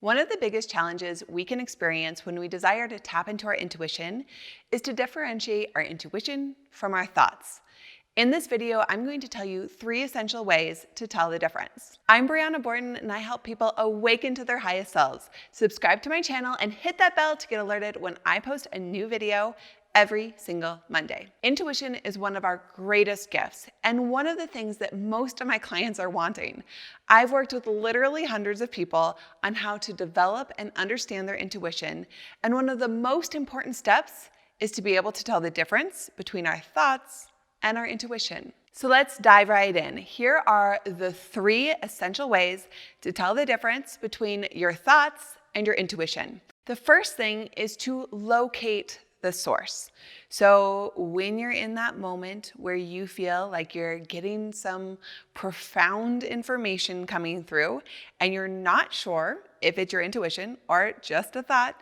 One of the biggest challenges we can experience when we desire to tap into our intuition is to differentiate our intuition from our thoughts. In this video, I'm going to tell you 3 essential ways to tell the difference. I'm Briana Borten, and I help people awaken to their highest selves. Subscribe to my channel and hit that bell to get alerted when I post a new video every single Monday. Intuition is one of our greatest gifts and one of the things that most of my clients are wanting. I've worked with literally hundreds of people on how to develop and understand their intuition, and one of the most important steps is to be able to tell the difference between our thoughts and our intuition. So let's dive right in. Here are the 3 essential ways to tell the difference between your thoughts and your intuition. The first thing is to locate the source. So when you're in that moment where you feel like you're getting some profound information coming through and you're not sure if it's your intuition or just a thought,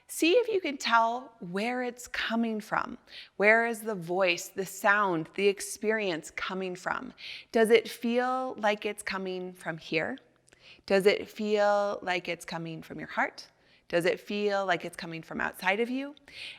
see if you can tell where it's coming from. Where is the voice, the sound, the experience coming from? Does it feel like it's coming from here? Does it feel like it's coming from your heart? Does it feel like it's coming from outside of you?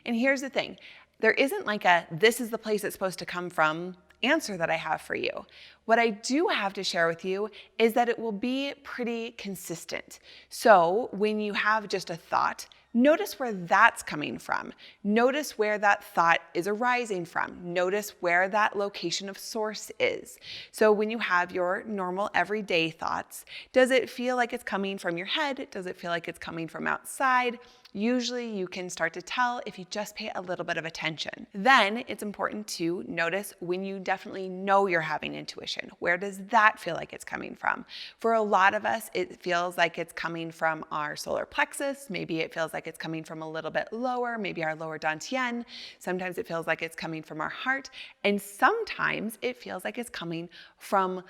And here's the thing, there isn't like a, this is the place it's supposed to come from answer that I have for you. What I do have to share with you is that it will be pretty consistent. So when you have just a thought, notice where that's coming from. Notice where that thought is arising from. Notice where that location of source is. So when you have your normal everyday thoughts, does it feel like it's coming from your head? Does it feel like it's coming from outside? Usually you can start to tell if you just pay a little bit of attention. Then it's important to notice when you definitely know you're having intuition. Where does that feel like it's coming from? For a lot of us, it feels like it's coming from our solar plexus. Maybe it feels like it's coming from a little bit lower, maybe our lower dantian. Sometimes it feels like it's coming from our heart. And sometimes it feels like it's coming from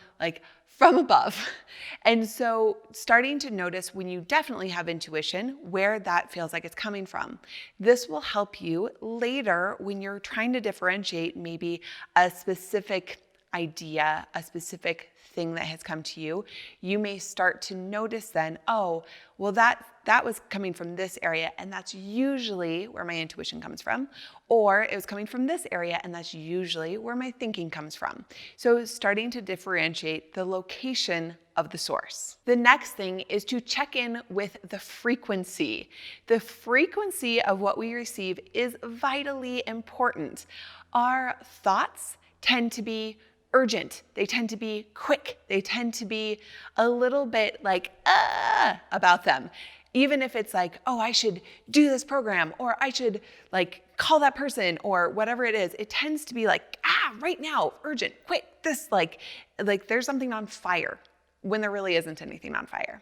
above. And so starting to notice when you definitely have intuition, where that feels like it's coming from. This will help you later when you're trying to differentiate maybe a specific idea, a specific thing that has come to you. You may start to notice then, oh, well that was coming from this area and that's usually where my intuition comes from. Or it was coming from this area and that's usually where my thinking comes from. So starting to differentiate the location of the source. The next thing is to check in with the frequency. The frequency of what we receive is vitally important. Our thoughts tend to be urgent. They tend to be quick. They tend to be a little bit like, about them. Even if it's like, oh, I should do this program, or I should call that person, or whatever it is, it tends to be like, right now, urgent, quick, this like there's something on fire when there really isn't anything on fire.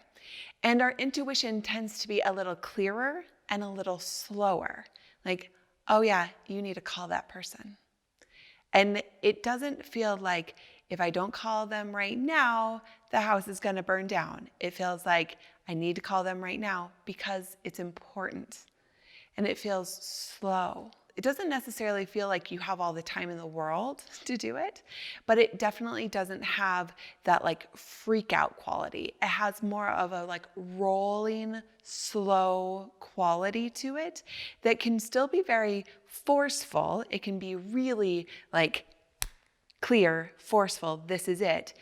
And our intuition tends to be a little clearer and a little slower. Like, oh yeah, you need to call that person. And it doesn't feel like if I don't call them right now, the house is going to burn down. It feels like I need to call them right now because it's important. And it feels slow. It doesn't necessarily feel like you have all the time in the world to do it, but it definitely doesn't have that freak out quality. It has more of a rolling, slow quality to it that can still be very forceful. It can be really clear, forceful, this is it.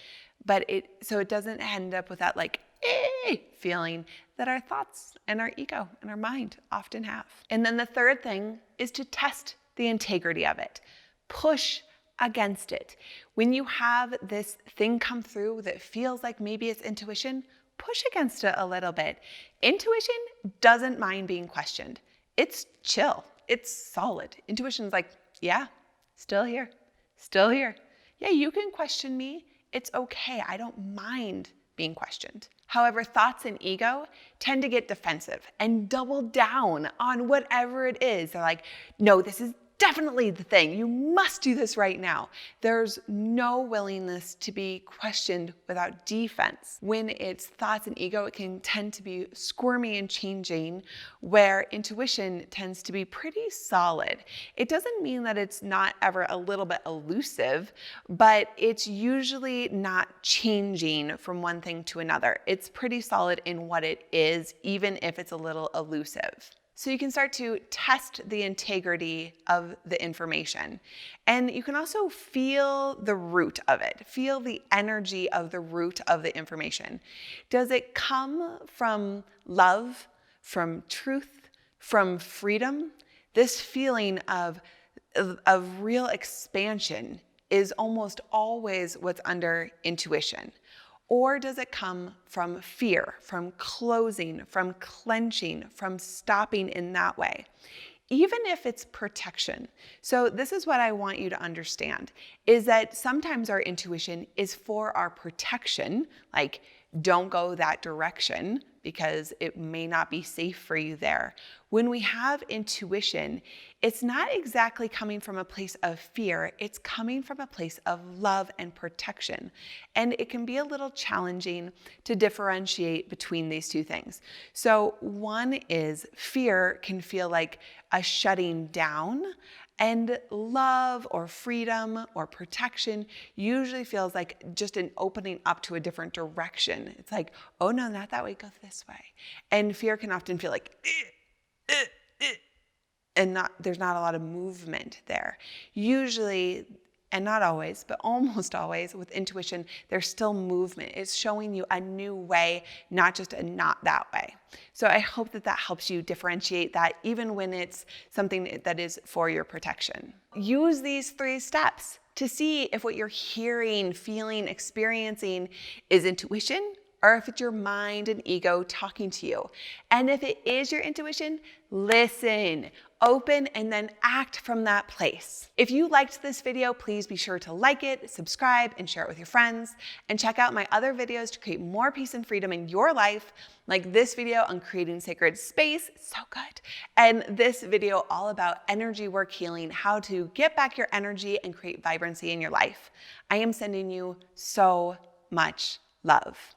But so it doesn't end up with that feeling that our thoughts and our ego and our mind often have. And then the third thing is to test the integrity of it. Push against it. When you have this thing come through that feels like maybe it's intuition, push against it a little bit. Intuition doesn't mind being questioned. It's chill. It's solid. Intuition's like, yeah, still here. Still here. Yeah, you can question me. It's okay. I don't mind being questioned. However, thoughts and ego tend to get defensive and double down on whatever it is. They're like, no, this is definitely the thing. You must do this right now. There's no willingness to be questioned without defense. When it's thoughts and ego, it can tend to be squirmy and changing, where intuition tends to be pretty solid. It doesn't mean that it's not ever a little bit elusive, but it's usually not changing from one thing to another. It's pretty solid in what it is, even if it's a little elusive. So you can start to test the integrity of the information. And you can also feel the root of it, feel the energy of the root of the information. Does it come from love, from truth, from freedom? This feeling of real expansion is almost always what's under intuition. Or does it come from fear, from closing, from clenching, from stopping in that way? Even if it's protection. So this is what I want you to understand, is that sometimes our intuition is for our protection, like don't go that direction because it may not be safe for you there. When we have intuition, it's not exactly coming from a place of fear, it's coming from a place of love and protection. And it can be a little challenging to differentiate between these two things. So one is fear can feel like a shutting down, and love or freedom or protection usually feels like just an opening up to a different direction. It's like, oh no, not that way, go this way. And fear can often feel like, and there's not a lot of movement there. Usually, and not always, but almost always with intuition, there's still movement. It's showing you a new way, not just a not that way. So I hope that that helps you differentiate that even when it's something that is for your protection. Use these 3 steps to see if what you're hearing, feeling, experiencing is intuition, or if it's your mind and ego talking to you. And if it is your intuition, listen, open, and then act from that place. If you liked this video, please be sure to like it, subscribe, and share it with your friends. And check out my other videos to create more peace and freedom in your life, like this video on creating sacred space, so good. And this video all about energy work healing, how to get back your energy and create vibrancy in your life. I am sending you so much love.